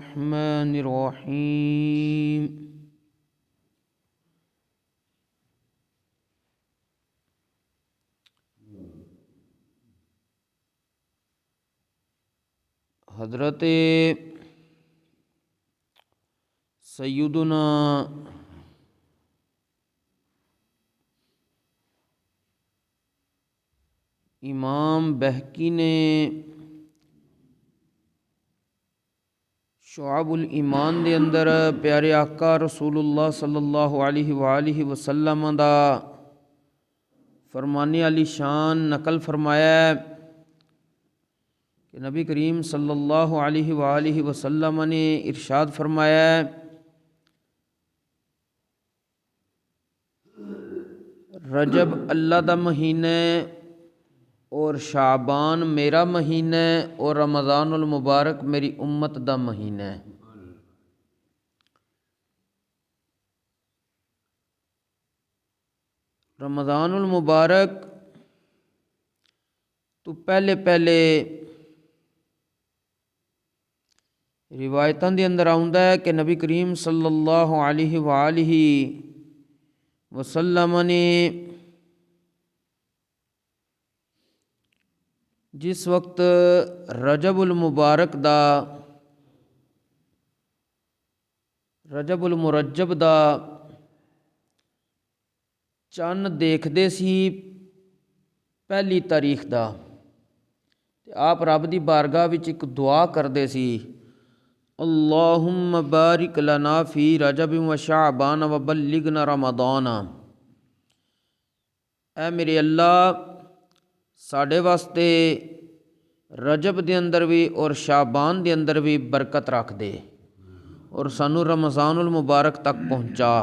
الرحمن الرحیم۔ حضرت سیدنا امام بہقی نے شعب الایمان دے اندر پیارے آقا رسول اللہ صلی اللہ علیہ وآلہ وسلم دا فرمانے علی شان نقل فرمایا ہے کہ نبی کریم صلی اللہ علیہ وآلہ وسلم نے ارشاد فرمایا ہے رجب اللہ دا مہینہ اور شعبان میرا مہینہ اور رمضان المبارک میری امت دا مہینہ ہے۔ رمضان المبارک تو پہلے روایتاں دے اندر آؤندا ہے کہ نبی کریم صلی اللہ علیہ وآلہ وسلم نے جس وقت رجب المرجب دا چند دیکھدے سی پہلی تاریخ دا تے آپ رب دی بارگاہ وچ ایک دعا کردے سی اللہم بارک لنا فی رجب و شعبان و بلغنا رمضان۔ اے میرے اللہ ساڈے واسطے رجب دے اندر بھی اور شعبان دے اندر بھی برکت رکھ دے اور سانو رمضان المبارک تک پہنچا۔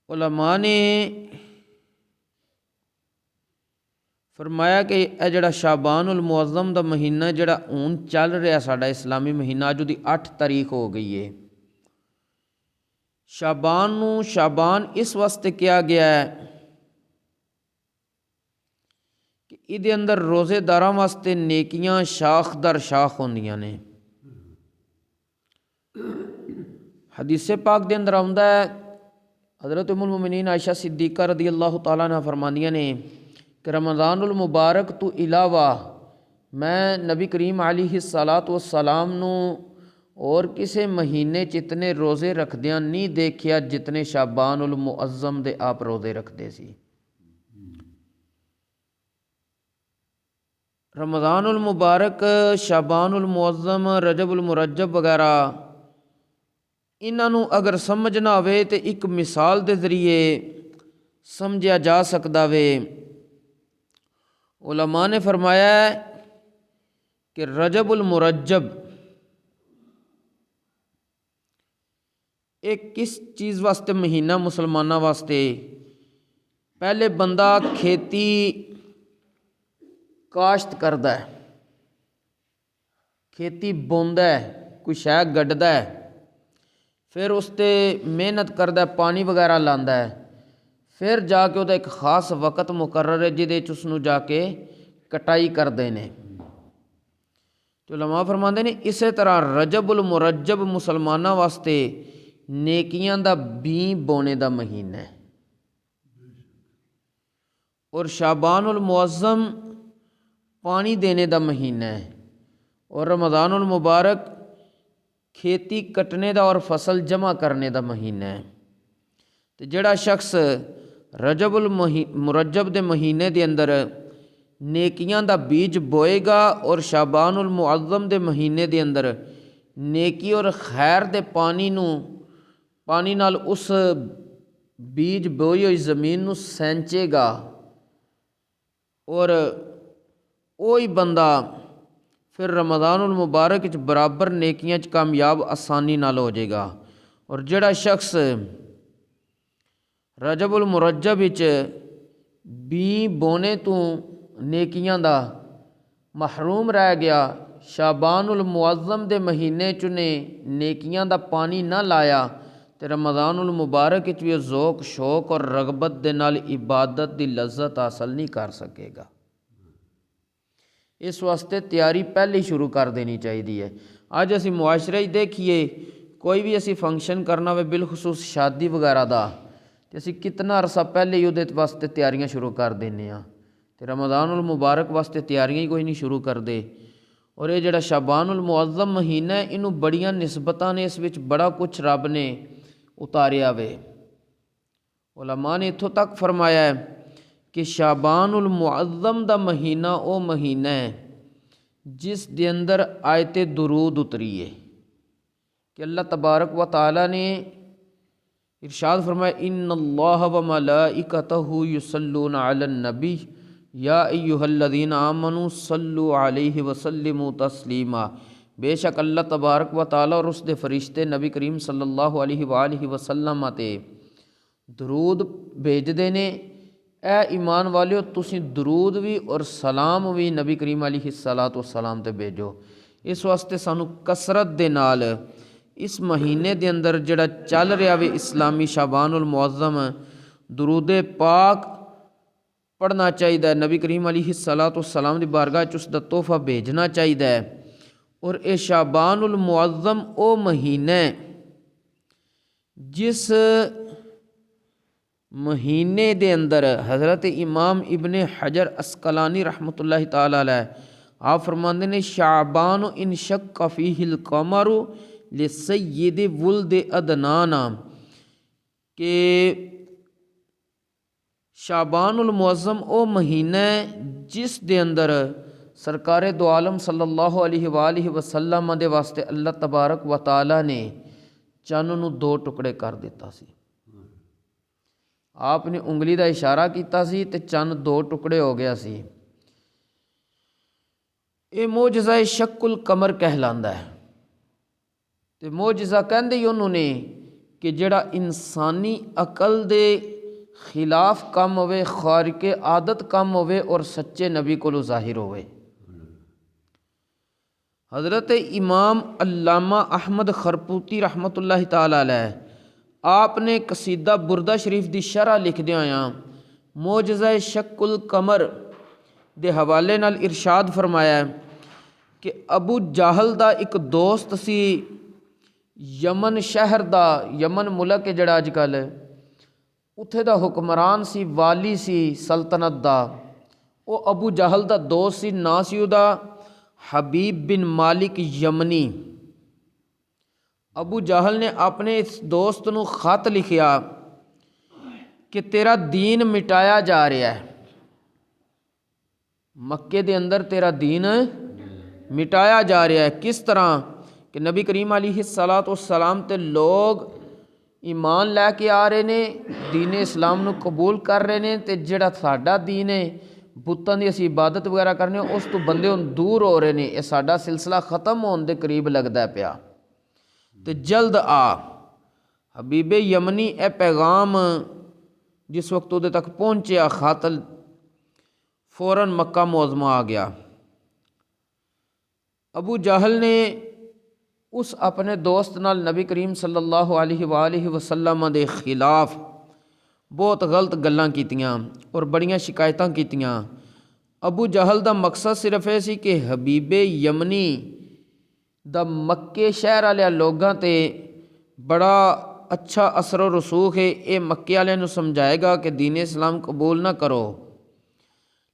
علماء نے فرمایا کہ اے جڑا شعبان المعظم دا مہینہ جڑا ہون چل رہا ساڈا اسلامی مہینہ اج دی 8 تاریخ ہو گئی ہے۔ شعبان اس واسطے کیا گیا ہے کہ ادھے اندر روزے داراں واسطے نیکیاں شاخ در شاخ ہوندیاں نے۔ حدیث پاک دے اندر آوندا ہے حضرت ام المؤمنین عائشہ صدیقہ رضی اللہ تعالیٰ عنہ فرماندیاں نے کہ رمضان المبارک تو علاوہ میں نبی کریم علیہ الصلاۃ والسلام نو اور کسے مہینے چتنے روزے رکھدیاں نہیں دیکھیا جتنے شعبان المعظم دے آپ روزے رکھدے سی۔ رمضان المبارک، شعبان المعظم، رجب المرجب وغیرہ انہاں نو اگر سمجھنا ہوئے تے ایک مثال دے ذریعے سمجھا جا سکدا وے۔ علماء نے فرمایا ہے کہ رجب المرجب ایک کس چیز واسطے مہینہ مسلمانہ واسطے؟ پہلے بندہ کھیتی کاشت کردا ہے، کھیتی بوندا ہے، کوئی شے گڈدا ہے، پھر اس تے محنت کردا ہے، پانی وغیرہ لاندا ہے، پھر جا کے وہ ایک خاص وقت مقرر ہے جہدے وچ اس نو جا کے کٹائی کردے نے۔ تو علماء فرماندے نے اسی طرح رجب المرجب مسلماناں واسطے نیکیاں دا بیں بونے دا مہینہ ہے، اور شعبان المعظم پانی دینے دا مہینہ ہے، اور رمضان المبارک کھیتی کٹنے دا اور فصل جمع کرنے دا مہینہ ہے۔ تو جڑا شخص رجب المرجب دے مہینے دے اندر نیکیاں دا بیج بوئے گا اور شعبان المعظم دے مہینے دے اندر نیکی اور خیر دے پانی نال اس بیج بوئی ہوئی زمین نو سینچے گا، اور وہی بندہ پھر رمضان المبارک وچ برابر نیکیاں چ کامیاب آسانی نال ہو جائے گا۔ اور جڑا شخص رجب المرجب وچ بیں بونے تو نیکیاں دا محروم رہ گیا، شعبان المعظم دے مہینے چنے نیکیاں دا پانی نہ لایا، تے رمضان المبارک وچ بھی ذوق شوق اور رغبت دے نال عبادت دی لذت حاصل نہیں کر سکے گا۔ ਇਸ ਵਾਸਤੇ ਤਿਆਰੀ ਪਹਿਲੇ ਹੀ ਸ਼ੁਰੂ ਕਰ ਦੇਣੀ ਚਾਹੀਦੀ ਹੈ। ਅੱਜ ਅਸੀਂ ਮੁਆਸ਼ਰੇ 'ਚ ਦੇਖੀਏ, ਕੋਈ ਵੀ ਅਸੀਂ ਫੰਕਸ਼ਨ ਕਰਨਾ ਹੋਵੇ, ਬਿਲਖਸੂਸ ਸ਼ਾਦੀ ਵਗੈਰਾ ਦਾ, ਤੇ ਅਸੀਂ ਕਿਤਨਾ ਅਰਸਾ ਪਹਿਲੇ ਹੀ ਉਹਦੇ ਵਾਸਤੇ ਤਿਆਰੀਆਂ ਸ਼ੁਰੂ ਕਰ ਦਿੰਦੇ ਹਾਂ। ਤੇ ਰਮਜ਼ਾਨੁਲ ਮੁਬਾਰਕ ਵਾਸਤੇ ਤਿਆਰੀਆਂ ਹੀ ਕੋਈ ਨਹੀਂ ਸ਼ੁਰੂ ਕਰਦੇ। ਔਰ ਇਹ ਜਿਹੜਾ ਸ਼ਾਬਾਨੁਲ ਮੁਅੱਜ਼ਮ ਮਹੀਨਾ ਹੈ, ਇਹਨੂੰ ਬੜੀਆਂ ਨਿਸਬਤਾਂ ਨੇ, ਇਸ ਵਿੱਚ ਬੜਾ ਕੁਛ ਰੱਬ ਨੇ ਉਤਾਰਿਆ ਵੇ। ਉਲਮਾ ਨੇ ਇੱਥੋਂ ਤੱਕ ਫਰਮਾਇਆ ਹੈ کہ شعبان المعظم دا مہینہ او مہینہ ہے جس دے اندر آیت درود اتری ہے کہ اللہ تبارک و تعالیٰ نے ارشاد فرمایا ان اللہ و ملائکتہ یصلون علی النبی یا ایہا الذین آمنوا صلوا علیہ وسلموا تسلیما، بے شک اللہ تبارک و تعالیٰ اور اس دے فرشتے نبی کریم صلی اللہ علیہ وآلہ وسلم تے درود بھیج دینے۔ اے ایمان والیو تسی درود بھی اور سلام بھی نبی کریم علیہ السلام تے بھیجو۔ اس واسطے سانو کثرت دے نال اس مہینے دے اندر جڑا چل رہا وے اسلامی شعبان المعظم، درود پاک پڑھنا چاہیے، نبی کریم علیہ السلام دی بارگاہ چ اس دا تحفہ بھیجنا چاہیے۔ اور اے شعبان المعظم او مہینہ جس مہینے دے اندر حضرت امام ابن حجر عسقلانی رحمۃ اللہ تعالیٰ علیہ آپ فرماندے نے شعبان انشق فیہ القمر لسید ولد عدنان، کہ شعبان المعظم او مہینہ جس دے اندر سرکار دو عالم صلی اللہ علیہ وآلہ وسلم دے واسطے اللہ تبارک و تعالیٰ نے چند نو دو ٹکڑے کر دیتا سی۔ آپ نے انگلی دا اشارہ کیتا سی تے چند دو ٹکڑے ہو گیا سی۔ یہ معجزہ شق القمر کہلاندا ہے۔ تے معجزہ کہندے ہی انہوں نے کہ جڑا انسانی عقل دے خلاف کم ہوئے، خارق عادت کم ہوئے اور سچے نبی کو ظاہر ہوئے۔ حضرت امام علامہ احمد خرپوتی رحمۃ اللہ تعالیٰ علیہ آپ نے قصیدہ بردہ شریف دی شرح لکھ دیا معجزہ شق القمر دے حوالے نال ارشاد فرمایا کہ ابو جہل دا ایک دوست سی یمن شہر دا، یمن ملک جڑا اج کل اتھے دا حکمران سی، والی سی سلطنت دا، او ابو جہل دا دوست سی، نا سی او دا حبیب بن مالک یمنی۔ ابو جہل نے اپنے اس دوست نو خط لکھیا کہ تیرا دین مٹایا جا رہا ہے، مکے دے اندر تیرا دین مٹایا جا رہا ہے۔ کس طرح کہ نبی کریم علیہ السلام تے لوگ ایمان لے کے آ رہے نے، دین اسلام نو قبول کر رہے نے، تے جڑا ساڈا دین ہے بتاں دی اسی عبادت وغیرہ کرنے اس تو بندے ہن دور ہو رہے نے، یہ ساڈا سلسلہ ختم ہون دے قریب لگدا ہے پیا، تے جلد آ۔ حبیب یمنی اے پیغام جس وقت وہ تک پہنچیا خاتل فوراً مکہ معظمہ آ گیا۔ ابو جہل نے اس اپنے دوست نال نبی کریم صلی اللہ علیہ وآلہ وسلم دے خلاف بہت غلط گلاں کیتیاں اور بڑیاں شکایتاں کیتیاں۔ ابو جہل دا مقصد صرف یہ سی کہ حبیب یمنی دا مکے شہر والے لوگاں تے بڑا اچھا اثر و رسوخ ہے، اے مکے والے نو سمجھائے گا کہ دین اسلام قبول نہ کرو۔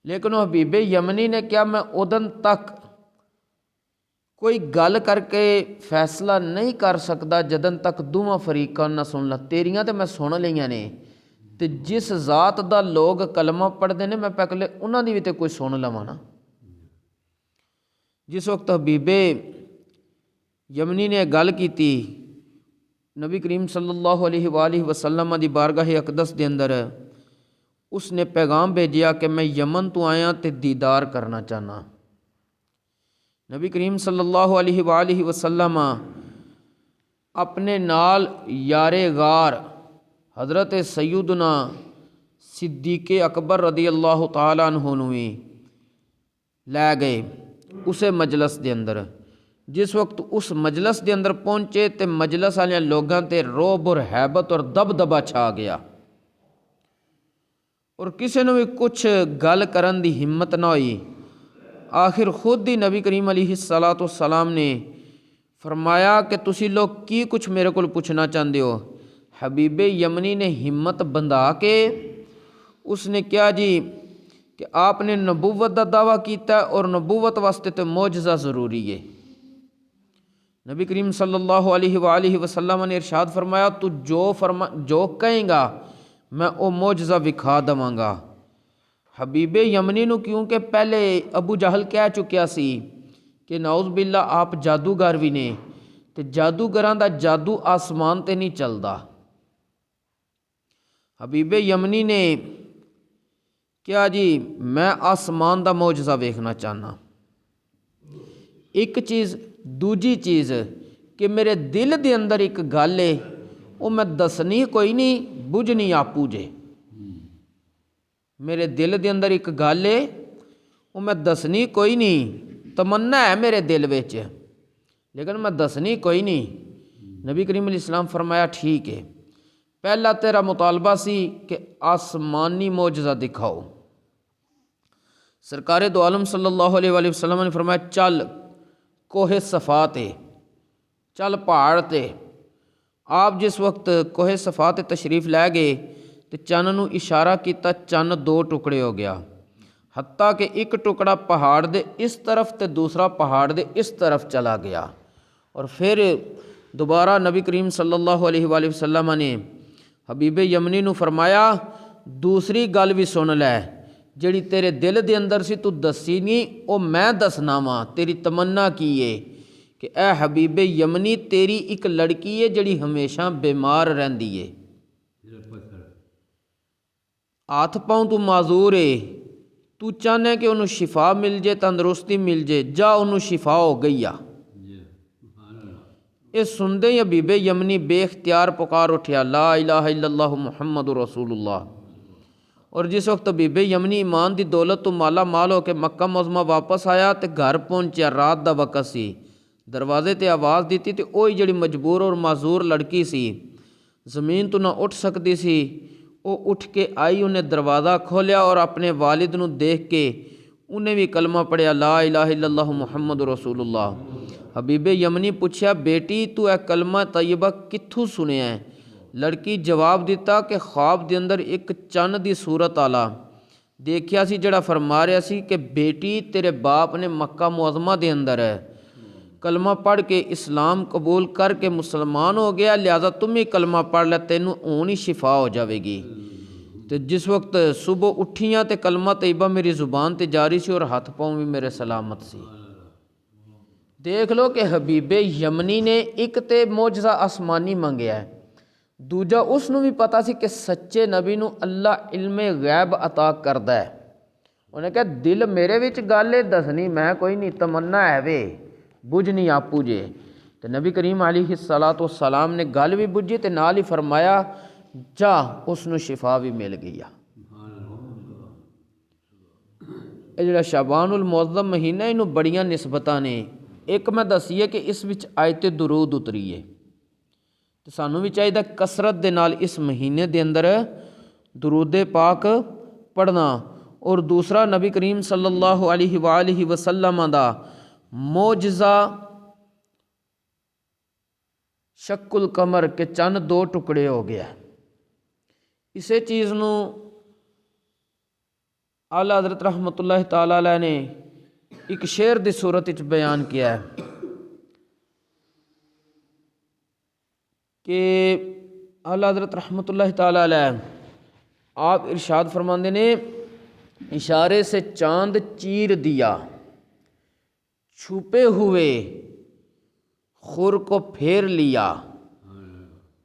لیکن وہ حبیب یمنی نے کیا میں ادن تک کوئی گل کر کے فیصلہ نہیں کر سکتا جدن تک دوواں فریقاں نہ سن لا، تیریاں تے میں سن لیاں نے، تے جس ذات دا لوگ کلمہ پڑھتے ہیں میں پہلے انہاں دی بھی تے کوئی سن لواں نا۔ جس وقت حبیب یمنی نے گل کیتی نبی کریم صلی اللہ علیہ وآلہ وسلم دی بارگاہ اقدس دے اندر، اس نے پیغام بھیجیا کہ میں یمن تو آیا تے دیدار کرنا چاہنا۔ نبی کریم صلی اللہ علیہ وآلہ وسلم اپنے نال یار غار حضرت سیدنا صدیق اکبر رضی اللہ تعالیٰ عنہ نوی لے گئے اسے مجلس دے اندر۔ جس وقت اس مجلس دے اندر پہنچے تے مجلس والے لوگاں تے روب اور ہیبت اور دبدبا چھا گیا، اور کسی نے بھی کچھ گل کرن دی ہمت نہ ہوئی۔ آخر خود ہی نبی کریم علیہ الصلاۃ والسلام نے فرمایا کہ تسی لوگ کی کچھ میرے کو پوچھنا چاہتے ہو؟ حبیب یمنی نے ہمت بندھا کے اس نے کیا جی کہ آپ نے نبوت کا دعویٰ کیتا ہے اور نبوت واسطے تو معجزہ ضروری ہے۔ نبی کریم صلی اللہ علیہ وآلہ وسلم نے ارشاد فرمایا تو جو کہیں گا میں وہ معجزہ وکھا دواں گا۔ حبیب یمنی نو کیونکہ پہلے ابو جہل کہہ چکیا سی کہ نعوذ باللہ آپ جادوگر بھی نے، تے جادوگراں دا جادو آسمان تے نہیں چلدا۔ حبیب یمنی نے کیا جی میں آسمان دا معجزہ ویکھنا چاہنا۔ ایک چیز، دوجی چیز کہ میرے دل دے اندر ایک گل ہے وہ میں دسنی کوئی نہیں، بجھنی آپو جے۔ میرے دل دے اندر ایک گل ہے وہ میں دسنی کوئی نہیں، تمنا ہے میرے دل وچ لیکن میں دسنی کوئی نہیں۔ نبی کریم علیہ السلام فرمایا ٹھیک ہے، پہلا تیرا مطالبہ سی کہ آسمانی معجزہ دکھاؤ۔ سرکار دو عالم صلی اللہ علیہ وآلہ وسلم نے فرمایا چل کوہ صفا تے، چل پہاڑ تے۔ آپ جس وقت کوہ صفا تے تشریف لے گئے تو چن نو اشارہ کیتا، چن دو ٹکڑے ہو گیا، حتیٰ کہ ایک ٹکڑا پہاڑ دے اس طرف تے دوسرا پہاڑ دے اس طرف چلا گیا۔ اور پھر دوبارہ نبی کریم صلی اللہ علیہ وآلہ وسلم نے حبیب یمنی نو فرمایا دوسری گل بھی سن لے، جڑی تیرے دل دے اندر سی تو دسی نہیں، او میں دسنا وا۔ تیری تمنا کی ہے کہ اے حبیب یمنی تیری ایک لڑکی ہے جڑی ہمیشہ بیمار رہندی ہے، ہاتھ پاؤں تو معذور ہے، تو چاہنے کہ انہوں شفا مل جائے، تندرستی مل جائے، جا انہوں شفا ہو گئی آ۔ یہ سندے ہی حبیب یمنی بے اختیار پکار اٹھیا لا الہ الا اللہ محمد رسول اللہ۔ اور جس وقت حبیب یمنی ایمان دی دولت تو مالا مال ہو کے مکہ معظمہ واپس آیا تے گھر پہنچیا، رات دا وقت سی، دروازے تے آواز دیتی تے اوہی جڑی مجبور اور معذور لڑکی سی، زمین تو نہ اٹھ سکتی سی، وہ اٹھ کے آئی، انہیں دروازہ کھولیا اور اپنے والد نو دیکھ کے انہیں بھی کلمہ پڑھیا لا الہ الا اللہ محمد رسول اللہ۔ حبیب یمنی پوچھیا بیٹی تو اے کلمہ طیبہ کتھوں سنیا ہے؟ لڑکی جواب دیتا کہ خواب دے اندر ایک چن دی صورت آلا دیکھیا سی جڑا فرما رہا سی کہ بیٹی تیرے باپ نے مکہ معظمہ دے اندر ہے، کلمہ پڑھ کے اسلام قبول کر کے مسلمان ہو گیا، لہذا تم ہی کلمہ پڑھ لے، تینوں اونی شفا ہو جاوے گی۔ تو جس وقت صبح اٹھیاں تے کلمہ طیبہ میری زبان تے جاری سی اور ہاتھ پاؤں بھی میرے سلامت سی۔ دیکھ لو کہ حبیب یمنی نے ایک تے معجزہ آسمانی منگیا ہے، دوجا اس نو بھی پتا سی کہ سچے نبی نو اللہ علم غیب عطا کردا ہے۔ انہیں کہا دل میرے وچ گل ہے دسنی میں کوئی نہیں، تمنا ہے وے بجھنی آپو جے۔ تو نبی کریم علیہ الصلاۃ والسلام نے گل بھی بجھی تے نال ہی فرمایا جا اس نو شفا بھی مل گئی۔ یہ جڑا شعبان المعظم مہینہ انہوں بڑیاں نسبتاں نے، ایک میں دسیے کہ اس وچ آیت درود اتری ہے، تو سانوں بھی چاہیے کثرت دے نال اس مہینے دے اندر درود پاک پڑھنا۔ اور دوسرا نبی کریم صلی اللہ علیہ وآلہ وسلم دا معجزہ شق القمر کے چند دو ٹکڑے ہو گیا۔ اسے چیز نو اعلیٰ حضرت رحمۃ اللہ تعالیٰ علیہ نے ایک شعر دی صورت وچ بیان کیا ہے کہ اعلیٰ حضرت رحمۃ اللہ تعالیٰ علیہ آپ ارشاد فرماندے نے اشارے سے چاند چیر دیا، چھپے ہوئے خور کو پھیر لیا۔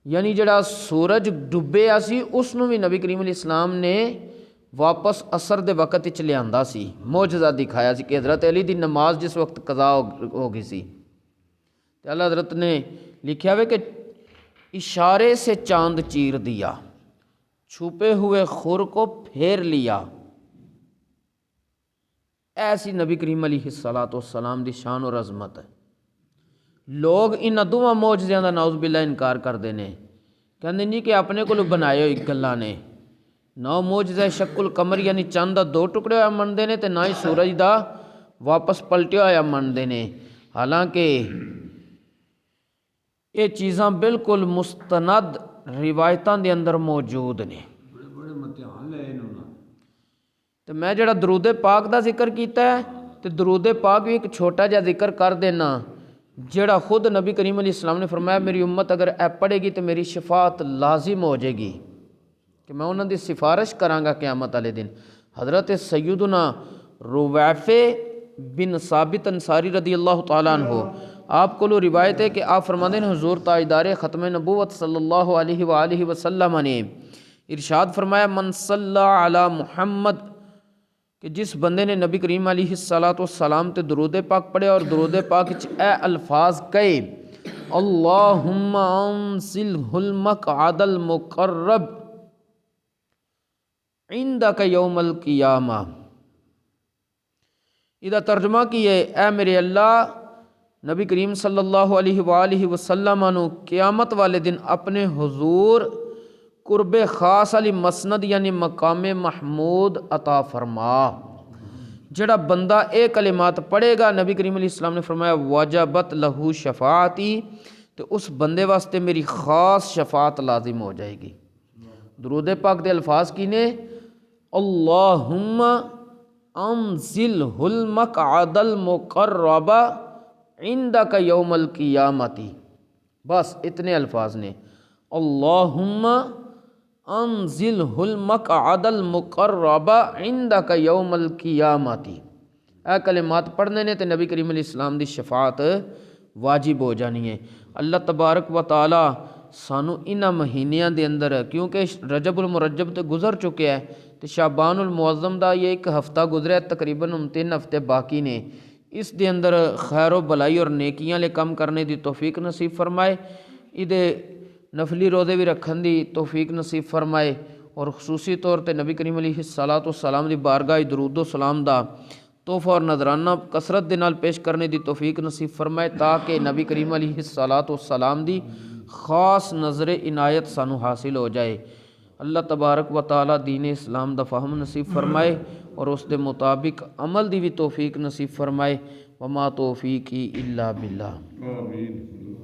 یعنی جڑا سورج ڈبیا سی اس نو بھی نبی کریم علیہ السلام نے واپس عصر دے وقت وچ لیاندا سی، معجزہ دکھایا سی کہ حضرت علی دی نماز جس وقت قضا ہو گئی سی، تو اللہ حضرت نے لکھیا ہوئے کہ اشارے سے چاند چیر دیا، چھپے ہوئے خور کو پھیر لیا۔ ایسی نبی کریم علیہ الصلاۃ والسلام دی شان اور عظمت ہے۔ لوگ ان دوواں معجزیاں دا نعوذ باللہ انکار کردے نے، کہندے نہیں کہ اپنے کولوں بنائے ہوئی گلاں نے، نہ معجزہ شق القمر یعنی چاند دا دو ٹکڑے ہوئے منتے نے، تے نہ ہی سورج دا واپس پلٹیا ہوا منتے ہیں، حالانکہ یہ چیزاں بالکل مستند روایتاں دے اندر موجود نے۔ تو میں جڑا درود پاک دا ذکر کیتا ہے تو درود پاک بھی ایک چھوٹا جا ذکر کر دینا، جڑا خود نبی کریم علیہ السلام نے فرمایا میری امت اگر اے پڑھے گی تو میری شفاعت لازم ہو جائے گی کہ میں انہوں دی سفارش کرانگا قیامت والے دن۔ حضرت سیدنا رویفع بن ثابت انصاری رضی اللہ تعالیٰ عنہ آپ کو روایت ہے کہ آپ فرماتے ہیں حضور تاجدار ختم نبوت صلی اللہ علیہ وآلہ وسلم نے ارشاد فرمایا من صلی علی محمد، کہ جس بندے نے نبی کریم علیہ السلام تے درود پاک پڑھے اور درود پاک اے الفاظ کہے اللہم انزلہ المقعد المقرب عندک یوم القیامہ، ادھا ترجمہ کیے اے میرے اللہ نبی کریم صلی اللہ علیہ وآلہ وسلم انو قیامت والے دن اپنے حضور قرب خاص علی مسند یعنی مقام محمود عطا فرما۔ جڑا بندہ اے کلمات پڑھے گا نبی کریم علیہ السلام نے فرمایا وجبت لہو شفاعتی، تو اس بندے واسطے میری خاص شفاعت لازم ہو جائے گی۔ درود پاک دے الفاظ کی نے اللہم انزلہ المقعد المقرب عندک یوم القیامتی، بس اتنے الفاظ نے اللہم انزلہ المقعد المقرب عندک یوم القیامتی، اے کلمات پڑھنے نے تو نبی کریم علیہ السلام دی شفاعت واجب ہو جانی ہے۔ اللہ تبارک و تعالی سانو انہاں مہینیاں دے اندر، کیونکہ رجب المرجب تے گزر چکے ہے تو شعبان المعظم دا یہ ایک ہفتہ گزرے تقریباً 3 ہفتے باقی نے، اس دے اندر خیر و بلائی اور نیکیاں لے کم کرنے دی توفیق نصیب فرمائے، ادھے نفلی روزے بھی رکھن دی توفیق نصیب فرمائے، اور خصوصی طور تے نبی کریم علیہ السلام دی بارگاہ درود و سلام دا تحفہ اور نذرانہ کثرت دے نال پیش کرنے دی توفیق نصیب فرمائے، تاکہ نبی کریم علیہ السلام دی خاص نظر عنایت سانو حاصل ہو جائے۔ اللہ تبارک و تعالی دین اسلام دا فہم نصیب فرمائے اور اس دے مطابق عمل دی بھی توفیق نصیب فرمائے۔ وما توفیقی الا باللہ۔ آمین۔